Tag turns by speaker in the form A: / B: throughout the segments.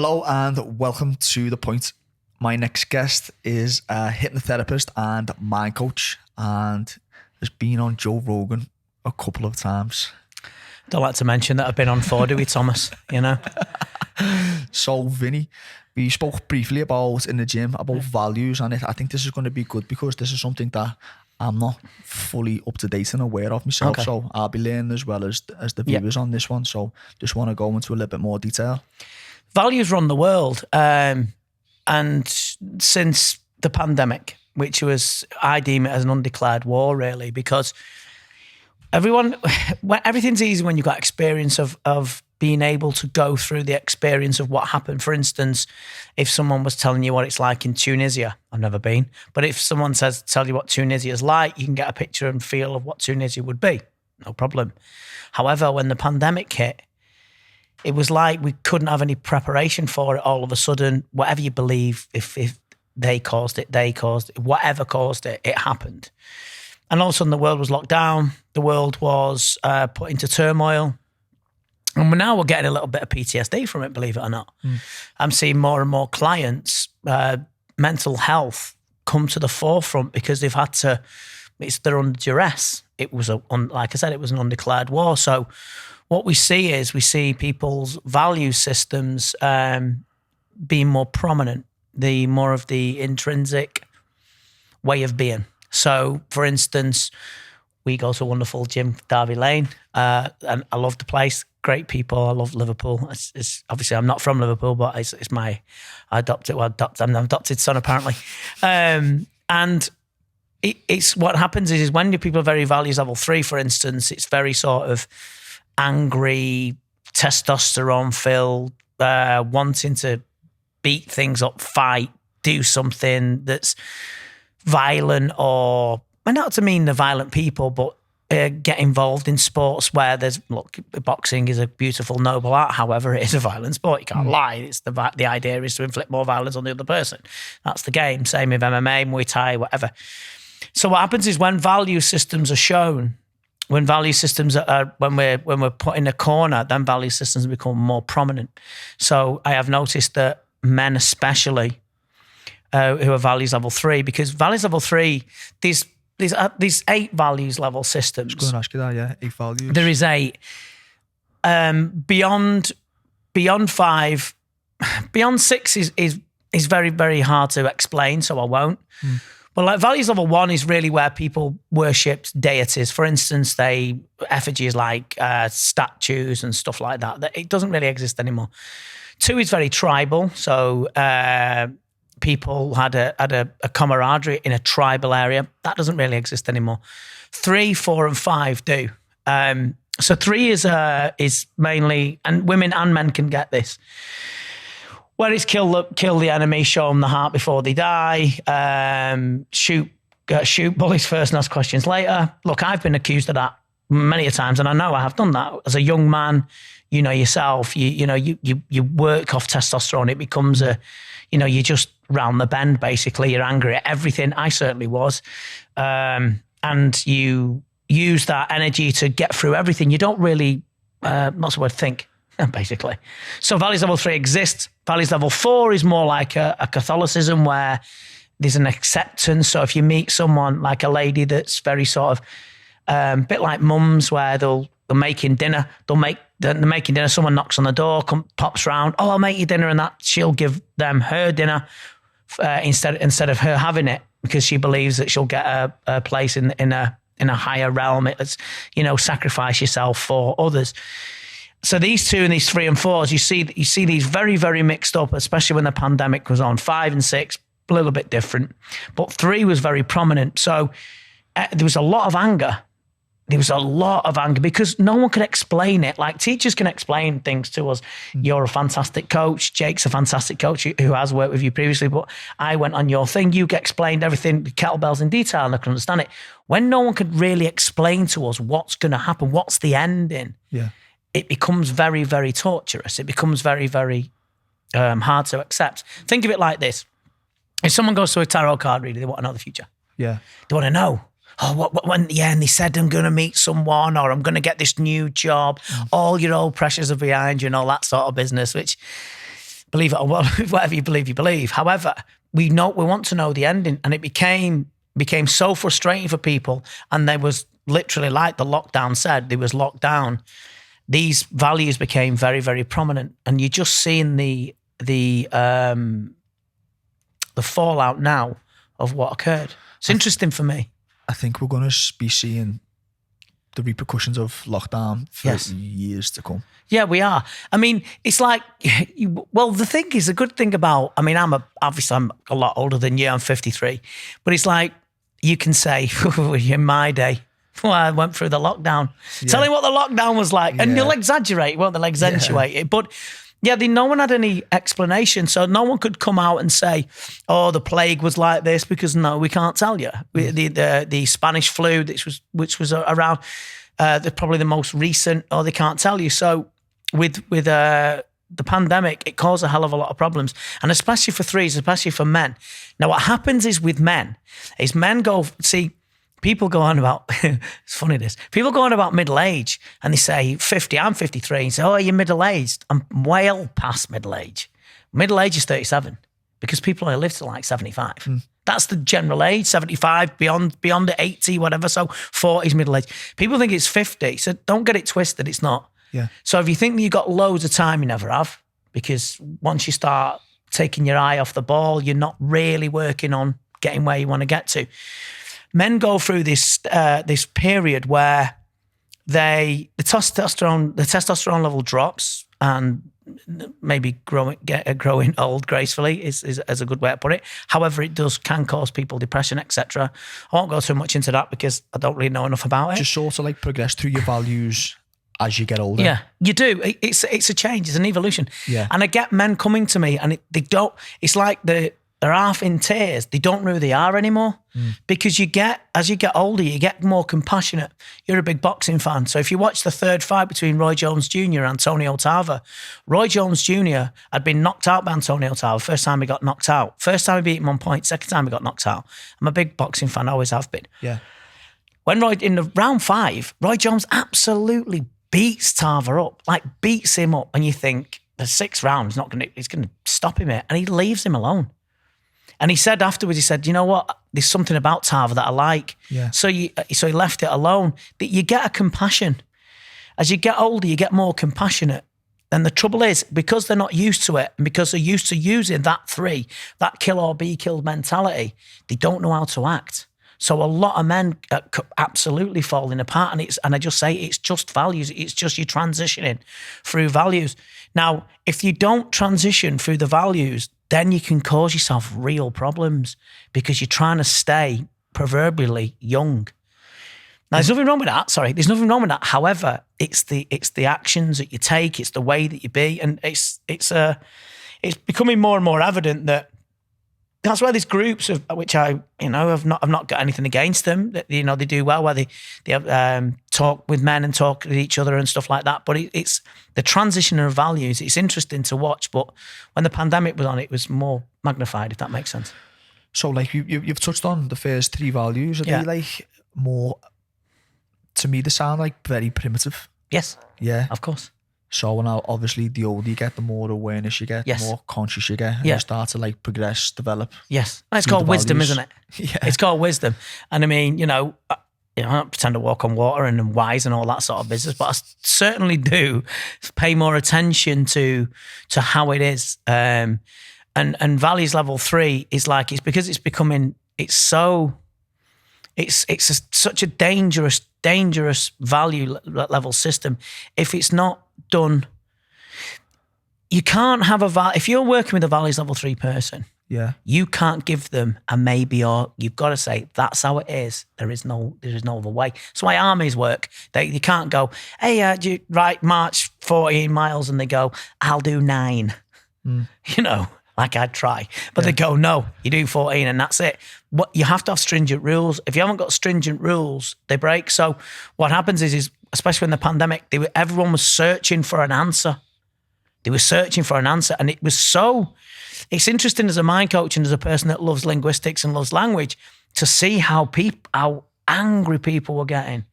A: Hello and welcome to The Point. My next guest is a hypnotherapist and mind coach and has been on Joe Rogan a couple of times.
B: Don't like to mention that I've been on 4 with Thomas, you know.
A: So Vinny, we spoke briefly about in the gym about values, and I think this is going to be good because this is something that I'm not fully up to date and aware of myself.
B: Okay.
A: So I'll be learning as well as the viewers on this one. So just want to go into a little bit more detail.
B: Values run the world. And since the pandemic, which was, I deem it as an undeclared war, really, because everything's easy when you've got experience of being able to go through the experience of what happened. For instance, if someone was telling you what it's like in Tunisia, I've never been, but if someone tell you what Tunisia is like, you can get a picture and feel of what Tunisia would be. No problem. However, when the pandemic hit, it was like we couldn't have any preparation for it. All of a sudden, whatever you believe, if they caused it, whatever caused it, it happened. And all of a sudden the world was locked down. The world was put into turmoil. And now we're getting a little bit of PTSD from it, believe it or not. I'm seeing more and more clients, mental health come to the forefront because they've had to, they're under duress. It was, like I said, it was an undeclared war. So what we see people's value systems being more prominent, the more of the intrinsic way of being. So, for instance, we go to a wonderful gym, Derby Lane, and I love the place. Great people. I love Liverpool. It's obviously I'm not from Liverpool, but it's my I'm an adopted son apparently. And it's what happens is when people are very values level 3, for instance, it's very sort of angry, testosterone filled, wanting to beat things up, fight, do something that's violent, or not to mean the violent people, but get involved in sports where boxing is a beautiful, noble art. However, it is a violent sport. You can't lie. It's the idea is to inflict more violence on the other person. That's the game. Same with MMA, Muay Thai, whatever. So what happens is when value systems are shown, when value systems are, when we're put in a corner, then value systems become more prominent. So I have noticed that men especially, who are values level 3, because values level 3, these 8 values level systems.
A: I was going to ask you that, yeah, 8 values.
B: There is 8. Beyond 5, beyond 6 is very, very hard to explain, so I won't. But like values level 1 is really where people worship deities. For instance, effigies like statues and stuff like that. It doesn't really exist anymore. 2 is very tribal, so people had a camaraderie in a tribal area. That doesn't really exist anymore. 3, 4, and 5 do. So 3 is mainly, and women and men can get this, where it's kill the enemy, show them the heart before they die, shoot bullies first and ask questions later. Look, I've been accused of that many a times, and I know I have done that. As a young man, you know yourself, you work off testosterone. It becomes you just round the bend, basically. You're angry at everything. I certainly was. And you use that energy to get through everything. You don't really, what's the word, think, basically. So values level 3 exists. Values level 4 is more like a Catholicism where there's an acceptance. So if you meet someone like a lady that's very sort of, a bit like mums, where they're making dinner, they're making dinner, someone knocks on the door, pops round, oh, I'll make you dinner, and that she'll give them her dinner instead of her having it, because she believes that she'll get a place in a higher realm. It's, sacrifice yourself for others. So these 2 and these 3 and 4s, you see these very, very mixed up, especially when the pandemic was on. 5 and 6, a little bit different, but 3 was very prominent. So there was a lot of anger. There was a lot of anger because no one could explain it. Like teachers can explain things to us. You're a fantastic coach. Jake's a fantastic coach who has worked with you previously, but I went on your thing. You explained everything, the kettlebells in detail, and I can understand it. When no one could really explain to us what's going to happen, what's the ending, it becomes very, very torturous. It becomes very, very hard to accept. Think of it like this. If someone goes to a tarot card reader, they want to know the future.
A: Yeah.
B: They want to know. And they said I'm going to meet someone, or I'm going to get this new job. All your old pressures are behind you and all that sort of business, which believe it or well, whatever you believe. However, we want to know the ending, and it became so frustrating for people. And there was literally, like the lockdown said, there was lockdown. These values became very, very prominent, and you're just seeing the fallout now of what occurred. It's interesting for me.
A: I think we're going to be seeing the repercussions of lockdown for years to come.
B: Yeah, we are. I mean, it's like, well, the thing is, the good thing about, I mean, I'm a lot older than you. I'm 53, but it's like you can say, in my day, well, I went through the lockdown. Yeah. Tell me what the lockdown was like, and you'll exaggerate, won't they? Accentuate it, but. Yeah, no one had any explanation, so no one could come out and say, "Oh, the plague was like this," because no, we can't tell you. The Spanish flu, which was around, probably the most recent, or they can't tell you. So with the pandemic, it caused a hell of a lot of problems, and especially for threes, especially for men. Now, what happens is with men, people go on about, it's funny this, people go on about middle age and they say 50, I'm 53, and say, oh, you're middle aged. I'm well past middle age. Middle age is 37 because people only live to like 75. That's the general age, 75, beyond 80, whatever. So 40 is middle age. People think it's 50, so don't get it twisted, it's not.
A: Yeah.
B: So if you think that you've got loads of time, you never have, because once you start taking your eye off the ball, you're not really working on getting where you want to get to. Men go through this period where the testosterone level drops, and maybe growing old gracefully is a good way to put it. However, it can cause people depression, etc. I won't go too much into that because I don't really know enough about it.
A: Just sort of like progress through your values as you get older.
B: Yeah, you do. It's a change. It's an evolution.
A: Yeah.
B: And I get men coming to me, and they don't. It's like they're half in tears. They don't know who they are anymore, because as you get older, you get more compassionate. You're a big boxing fan. So if you watch the third fight between Roy Jones Jr. and Antonio Tarver, Roy Jones Jr. had been knocked out by Antonio Tarver. First time he got knocked out. First time he beat him on point. Second time he got knocked out. I'm a big boxing fan. I always have been.
A: Yeah.
B: When in the round 5, Roy Jones absolutely beats Tarver up, beats him up. And you think the 6th round he's going to stop him here. And he leaves him alone. And he said afterwards, you know what? There's something about Tarver that I like.
A: Yeah.
B: So he left it alone. That you get a compassion. As you get older, you get more compassionate. And the trouble is, because they're not used to it, and because they're used to using that kill or be killed mentality, they don't know how to act. So a lot of men are absolutely falling apart. And I just say it's just values. It's just you transitioning through values. Now, if you don't transition through the values, then you can cause yourself real problems because you're trying to stay proverbially young. Now, there's nothing wrong with that. Sorry, there's nothing wrong with that. However, it's the actions that you take, it's the way that you be, and it's becoming more and more evident that that's why these groups of which I have not got anything against them. That they do well, where they have, talk with men and talk with each other and stuff like that. But it's the transition of values. It's interesting to watch. But when the pandemic was on, it was more magnified. If that makes sense.
A: So, like you've touched on the first 3 values. Are they like more? To me, they sound like very primitive.
B: Yes.
A: Yeah.
B: Of course.
A: So when obviously the older you get, the more awareness you get, the more conscious you get, and you start to progress, develop.
B: Yes, it's called wisdom, isn't it?
A: Yeah,
B: it's called wisdom. And I mean, I don't pretend to walk on water and I'm wise and all that sort of business, but I certainly do pay more attention to how it is. And values level 3 is it's because it's becoming such a dangerous value level system. If it's not done, you can't have if you're working with a values level 3 person, you can't give them a maybe, or you've got to say that's how it is. There is no other way. That's why armies work. You can't go, hey, do you march 14 miles, and they go, I'll do 9. I'd try. But they go, no, you do 14 and that's it. You have to have stringent rules. If you haven't got stringent rules, they break. So what happens is especially in the pandemic, everyone was searching for an answer. They were searching for an answer. And it's interesting as a mind coach and as a person that loves linguistics and loves language to see how angry people were getting.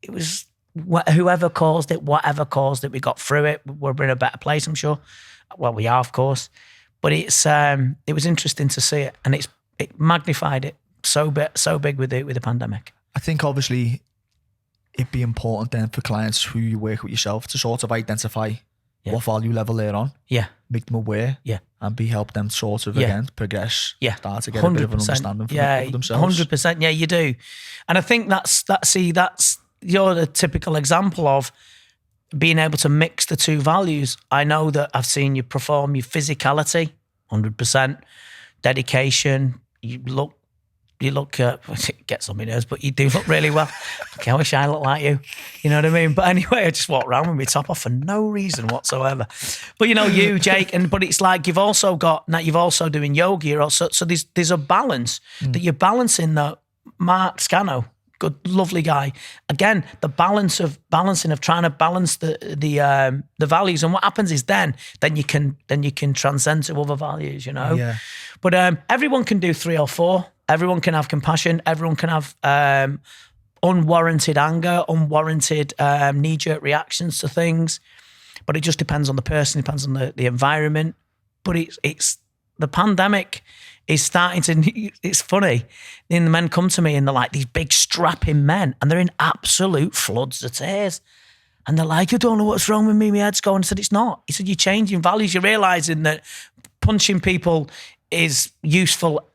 B: It was whoever caused it, whatever caused it, we got through it. We're in a better place, I'm sure. Well, we are, of course, but it was interesting to see it, and it magnified it so big with the pandemic.
A: I think obviously it'd be important then for clients who you work with yourself to sort of identify what value level they're on.
B: Yeah.
A: Make them aware.
B: Yeah.
A: And help them sort of again progress.
B: Yeah.
A: Start to get a bit of an understanding of themselves.
B: 100%. Yeah, you do. And I think that's you're the typical example of being able to mix the two values. I know that I've seen you perform your physicality, 100%, dedication. You look, it gets on my nerves, but you do look really well. Okay, I wish I looked like you. You know what I mean? But anyway, I just walk around with my top off for no reason whatsoever. But you know, you, Jake, but it's like you're also doing yoga. You're also, so there's a balance that you're balancing. That Mark Scano, good, lovely guy. Again, the balancing of trying to balance the values, and what happens is then you can transcend to other values. You know.
A: Yeah.
B: But everyone can do 3 or 4. Everyone can have compassion. Everyone can have unwarranted anger, unwarranted knee-jerk reactions to things. But it just depends on the person, depends on the environment. But it's the pandemic is starting to, it's funny. Then the men come to me and they're like these big strapping men and they're in absolute floods of tears. And they're like, I don't know what's wrong with me. My head's going. I said, it's not. He said, you're changing values. You're realising that punching people is useful.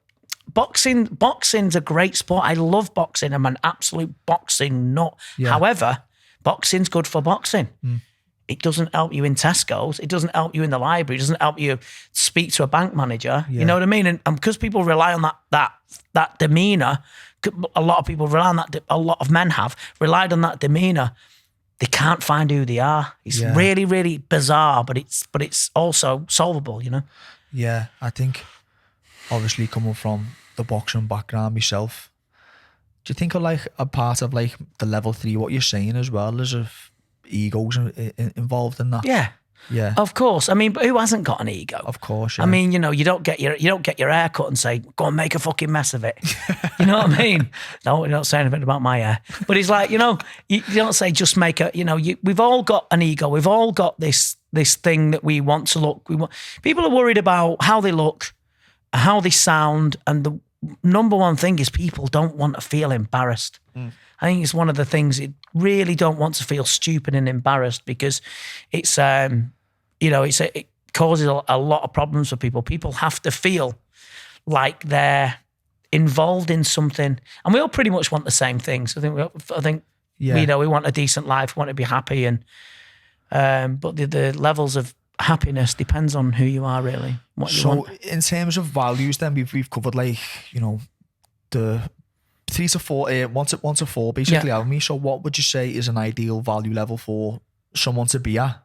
B: Boxing's a great sport. I love boxing. I'm an absolute boxing nut.
A: Yeah.
B: However, boxing's good for boxing. It doesn't help you in Tesco's. It doesn't help you in the library. It doesn't help you speak to a bank manager. Yeah. You know what I mean? And because people rely on that demeanour, a lot of people rely on that. A lot of men have relied on that demeanour. They can't find who they are. It's really, really bizarre, but it's also solvable. You know?
A: Yeah, I think. Obviously, coming from the boxing background myself, do you think a part of the level 3, what you're saying as well, is of egos involved in that? Yeah,
B: of course. I mean, but who hasn't got an ego?
A: Of course. Yeah.
B: I mean, you know, you don't get your hair cut and say, go and make a fucking mess of it. You know what I mean? No, we don't say anything about my hair. But it's like, you know, you don't say just make a. You know, we've all got an ego. We've all got this thing that we want to look. People are worried about how they look, how they sound, and the number one thing is people don't want to feel embarrassed. I think it's one of the things, you really don't want to feel stupid and embarrassed because it's, you know, it causes a lot of problems for people. People have to feel like they're involved in something, and we all pretty much want the same things. I think you know, we want a decent life, we want to be happy, and but the levels of happiness depends on who you are, really. What you want.
A: So in terms of values, then we've covered you know, the 3 to 4, 1 to 4 basically. Haven't we? So what would you say is an ideal value level for someone to be at?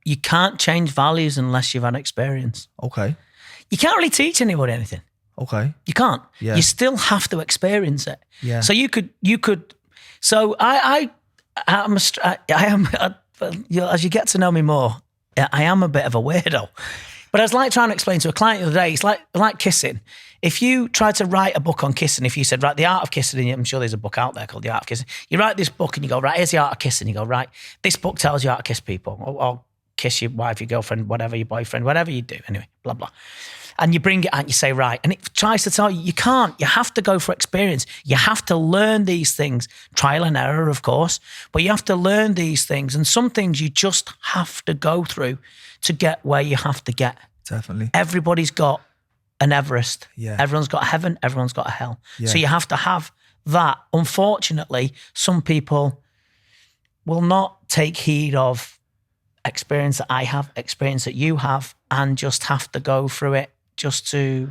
B: You can't change values unless you've had experience.
A: Okay.
B: You can't really teach anybody anything.
A: Okay.
B: You can't.
A: Yeah.
B: You still have to experience it.
A: Yeah.
B: So you could. So I am. As you get to know me more, I am a bit of a weirdo. But I was trying to explain to a client the other day, it's like kissing. If you tried to write a book on kissing, if you said, right, the art of kissing, I'm sure there's a book out there called The Art of Kissing. You write this book and you go, right, here's the art of kissing. You go, right, this book tells you how to kiss people or kiss your wife, your girlfriend, whatever, your boyfriend, whatever you do. Anyway, blah, blah. And you bring it out and you say, right. And it tries to tell you, you can't. You have to go for experience. You have to learn these things. Trial and error, of course. But you have to learn these things. And some things you just have to go through to get where you have to get.
A: Definitely.
B: Everybody's got an Everest.
A: Yeah.
B: Everyone's got a heaven. Everyone's got a hell.
A: Yeah.
B: So you have to have that. Unfortunately, some people will not take heed of experience that I have, experience that you have, and just have to go through it just to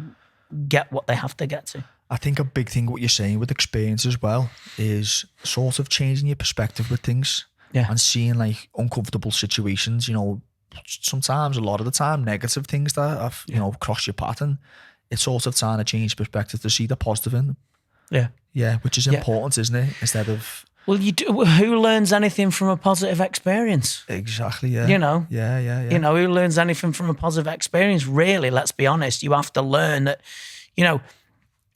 B: get what they have to get to.
A: I think a big thing what you're saying with experience as well is sort of changing your perspective with things.
B: Yeah.
A: And seeing uncomfortable situations, you know, sometimes, a lot of the time, negative things that have, you know, crossed your path, and it's sort of trying to change perspective to see the positive in them.
B: Yeah.
A: Yeah, which is important, isn't it? Instead of...
B: Well, who learns anything from a positive experience?
A: Exactly, yeah.
B: You know?
A: Yeah.
B: You know, who learns anything from a positive experience? Really, let's be honest. You have to learn that, you know,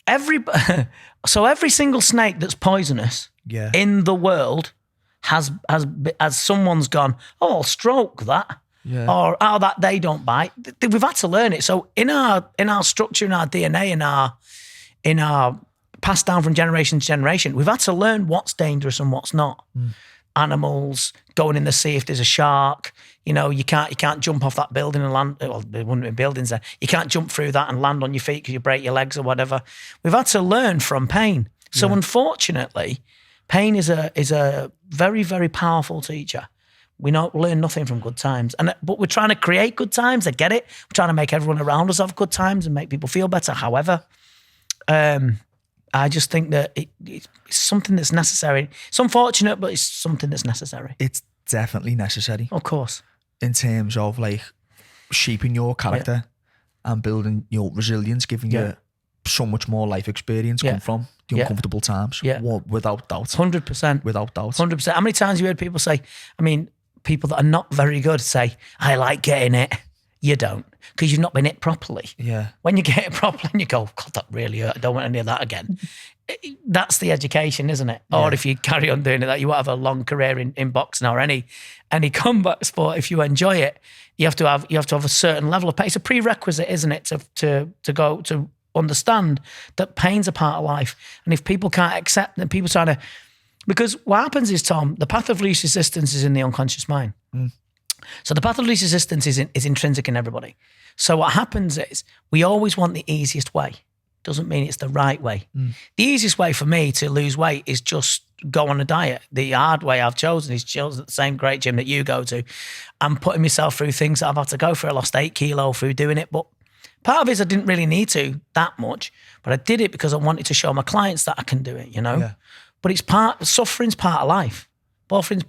B: every single snake that's poisonous in the world has someone's gone, oh, I'll stroke that. or out of that they don't bite. We've had to learn it. So in our structure, in our DNA, in our passed down from generation to generation, we've had to learn what's dangerous and what's not. Animals, going in the sea if there's a shark, you can't jump off that building and land. Well, there wouldn't be buildings there. You can't jump through that and land on your feet because you break your legs or whatever. We've had to learn from pain. So unfortunately, pain is a very, very powerful teacher. We don't learn nothing from good times, but we're trying to create good times. I get it. We're trying to make everyone around us have good times and make people feel better. However, I just think that it's something that's necessary. It's unfortunate, but it's something that's necessary.
A: It's definitely necessary.
B: Of course.
A: In terms of like shaping your character and building your resilience, giving you so much more life experience come from the uncomfortable times. Without doubt.
B: 100%.
A: Without doubt.
B: 100%. How many times have you heard people say, people that are not very good say, I like getting it. You don't, because you've not been hit properly.
A: Yeah.
B: When you get it properly and you go, God, that really hurt. I don't want any of that again. That's the education, isn't it? Or if you carry on doing it, that you won't have a long career in boxing or any combat sport. If you enjoy it, you have to have a certain level of pain. It's a prerequisite, isn't it, to go to understand that pain's a part of life. And if people can't accept that, people trying to, because what happens is, Tom, the path of least resistance is in the unconscious mind. So the path of least resistance is intrinsic in everybody. So what happens is we always want the easiest way. Doesn't mean it's the right way. The easiest way for me to lose weight is just go on a diet. The hard way I've chosen is chosen at the same great gym that you go to. I'm putting myself through things that I've had to go through. I lost 8 kilos through doing it, but part of it is I didn't really need to that much, but I did it because I wanted to show my clients that I can do it, Yeah. But suffering's part of life. Suffering's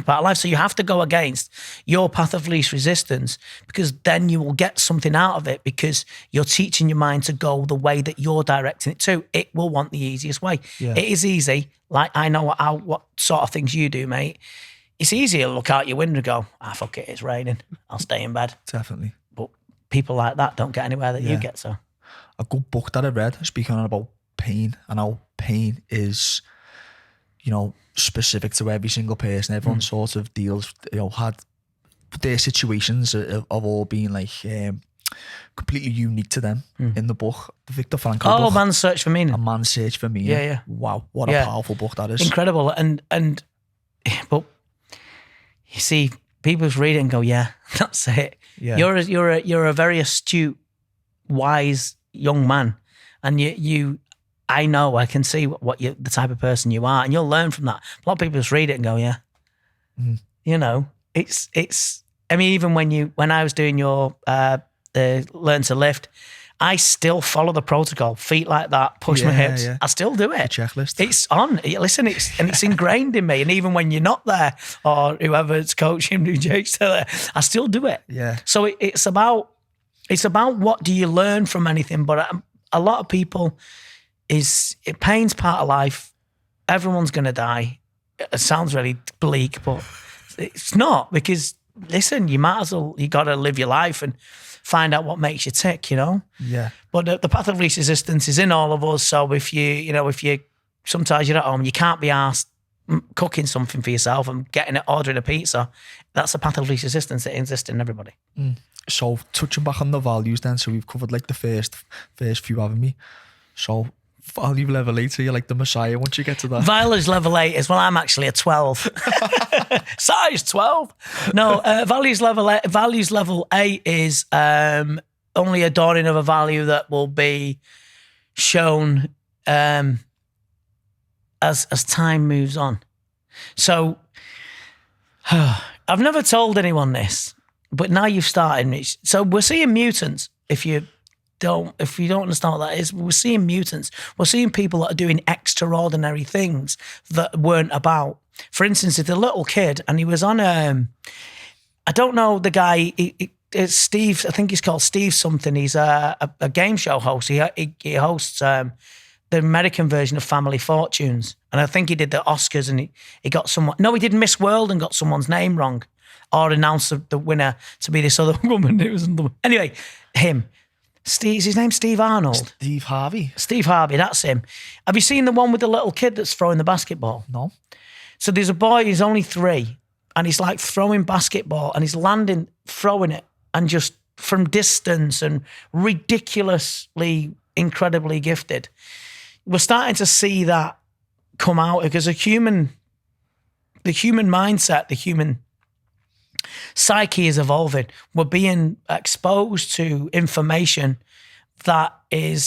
B: part of life. So you have to go against your path of least resistance, because then you will get something out of it, because you're teaching your mind to go the way that you're directing it to. It will want the easiest way. Yeah. It is easy. Like, I know what sort of things you do, mate. It's easy to look out your window and go, fuck it, it's raining. I'll stay in bed.
A: Definitely.
B: But people like that don't get anywhere that you get. So
A: a good book that I read speaking about pain and how pain is, specific to every single person. Everyone sort of deals, had their situations of all being like completely unique to them in the book. The Viktor Frankl book.
B: Oh, Man's Search for Meaning.
A: A Man's Search for Meaning.
B: Yeah.
A: Wow, what a powerful book that is.
B: Incredible. But you see, people read it and go, yeah, that's it. Yeah. You're a very astute, wise young man, and I can see what the type of person you are, and you'll learn from that. A lot of people just read it and go, yeah. It's. I mean, even when I was doing your Learn to Lift, I still follow the protocol. Feet like that, push my hips. Yeah. I still do it.
A: The checklist.
B: It's on. Listen, it's ingrained in me. And even when you're not there, or whoever's coaching you, Jake's there, I still do it.
A: Yeah.
B: So it's about what do you learn from anything. But a lot of people. Pain's part of life. Everyone's going to die. It sounds really bleak, but it's not, because listen, you got to live your life and find out what makes you tick,
A: Yeah.
B: But the path of least resistance is in all of us. So if you sometimes you're at home, you can't be asked cooking something for yourself and ordering a pizza. That's the path of least resistance that exists in everybody.
A: So touching back on the values then, so we've covered like the first few, haven't we? So value level 8, so you're like the Messiah once you get to that.
B: Values level 8 is, well, I'm actually a 12. Size 12. No, values level 8 is only a dawning of a value that will be shown as time moves on. So I've never told anyone this, but now you've started. So we're seeing mutants. If you don't understand what that is, we're seeing mutants. We're seeing people that are doing extraordinary things that weren't about. For instance, it's a little kid, and he was on I don't know the guy. It's Steve. I think he's called Steve something. He's a game show host. He hosts the American version of Family Fortunes, and I think he did the Oscars, and he got someone. No, he did Miss World and got someone's name wrong, or announced the winner to be this other woman. Anyway, him. His name's Steve Arnold.
A: Steve Harvey.
B: Steve Harvey, that's him. Have you seen the one with the little kid that's throwing the basketball?
A: No.
B: So there's a boy, he's only 3, and he's like throwing basketball and he's landing, throwing it, and just from distance and ridiculously, incredibly gifted. We're starting to see that come out because the human mindset, the human psyche is evolving. We're being exposed to information that we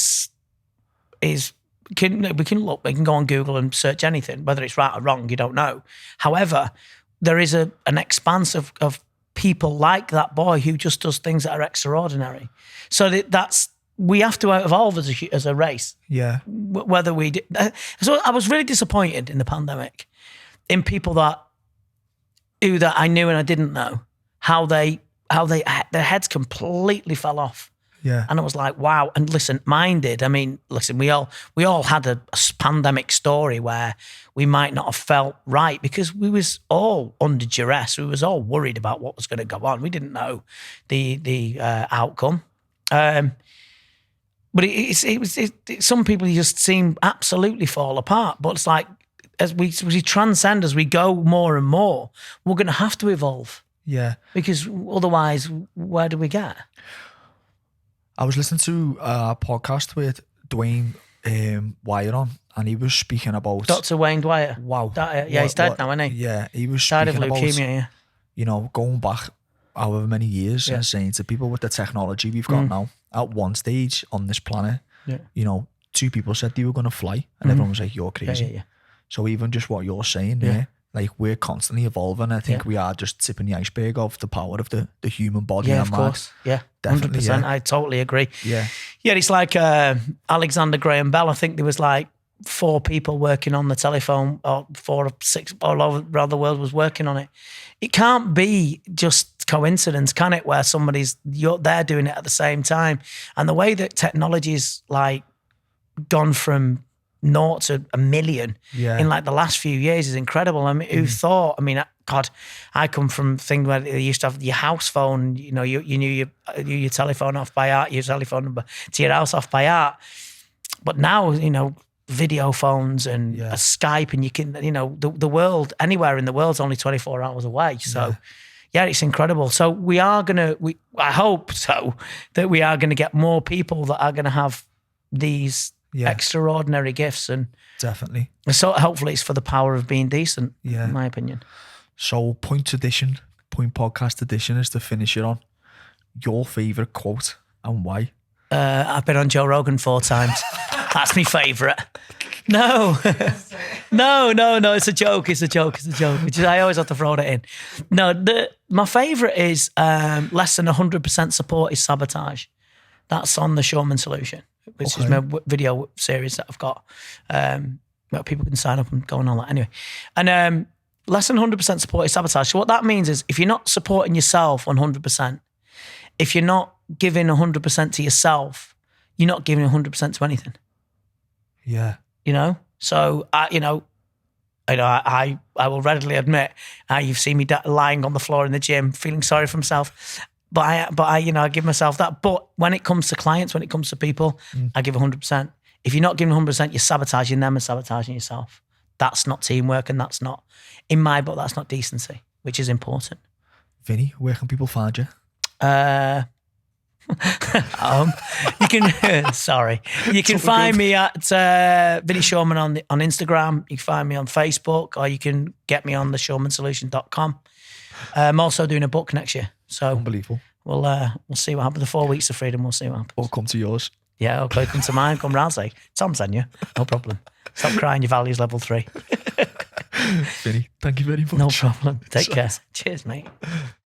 B: can go on Google and search anything, whether it's right or wrong, you don't know. However, there is an expanse of people like that boy who just does things that are extraordinary. So we have to evolve as a race.
A: Yeah.
B: Whether we do. So I was really disappointed in the pandemic in people that I knew and I didn't know, how their heads completely fell off.
A: Yeah.
B: And I was like, wow. And listen, mine did. I mean, listen, we all had a pandemic story where we might not have felt right because we was all under duress. We was all worried about what was going to go on. We didn't know the outcome. But some people just seem absolutely fall apart. But it's like, as we transcend, as we go more and more, we're going to have to evolve.
A: Yeah.
B: Because otherwise, where do we get?
A: I was listening to a podcast with Dwayne Wyatt on, and he was speaking about
B: Dr. Wayne Dwyer.
A: Wow.
B: He's dead now, isn't he?
A: Yeah, he was
B: Died of
A: speaking
B: leukemia,
A: about, going back however many years and saying to people with the technology we've got now, at one stage on this planet, two people said they were going to fly, and everyone was like, you're crazy.
B: Yeah.
A: So even just what you're saying there, like we're constantly evolving. I think we are just tipping the iceberg of the power of the human body.
B: Yeah,
A: and
B: of
A: mind.
B: course. Yeah,
A: Definitely,
B: 100%. I totally agree.
A: Yeah.
B: Yeah, it's like Alexander Graham Bell. I think there was like 4 people working on the telephone, or 4 or 6 all over around the world was working on it. It can't be just coincidence, can it? Where they're doing it at the same time. And the way that technology's like gone from 0 to 1 million in like the last few years is incredible. I mean, who thought? I mean, God, I come from things where you used to have your house phone. You knew your telephone off by heart, your telephone number to your house off by heart. But now, video phones and a Skype, and you can, the world, anywhere in the world's only 24 hours away. So, yeah, it's incredible. So I hope so, that we are going to get more people that are going to have these extraordinary gifts. And
A: definitely.
B: So hopefully it's for the power of being decent, in my opinion. So
A: Point Podcast Edition is to finish it on. Your favourite quote and why?
B: I've been on Joe Rogan 4 times. That's my favourite. No, it's a joke. I always have to throw that in. No, my favourite is less than 100% support is sabotage. That's on the Shoreman Solution, which is my video series that I've got. Where people can sign up and go on all that anyway. And less than 100% support is sabotage. So what that means is if you're not supporting yourself 100%, if you're not giving 100% to yourself, you're not giving 100% to anything.
A: Yeah.
B: So I will readily admit, you've seen me lying on the floor in the gym, feeling sorry for myself. But I give myself that. But when it comes to clients, when it comes to people, I give 100%. If you're not giving 100%, you're sabotaging them and sabotaging yourself. That's not teamwork, and that's not, in my book, that's not decency, which is important.
A: Vinny, where can people find you?
B: You can you can find me at Vinny Shoreman on Instagram. You can find me on Facebook, or you can get me on the ShoremanSolution.com. I'm also doing a book next year, so
A: unbelievable.
B: We'll see what happens. The 4 weeks of freedom, we'll see what happens.
A: Or come to yours.
B: Yeah, okay, come to mine, come round, say Tom sent you, no problem. Stop crying, your value's level 3.
A: Vinny, thank you very much.
B: No problem. Take care. Cheers, mate.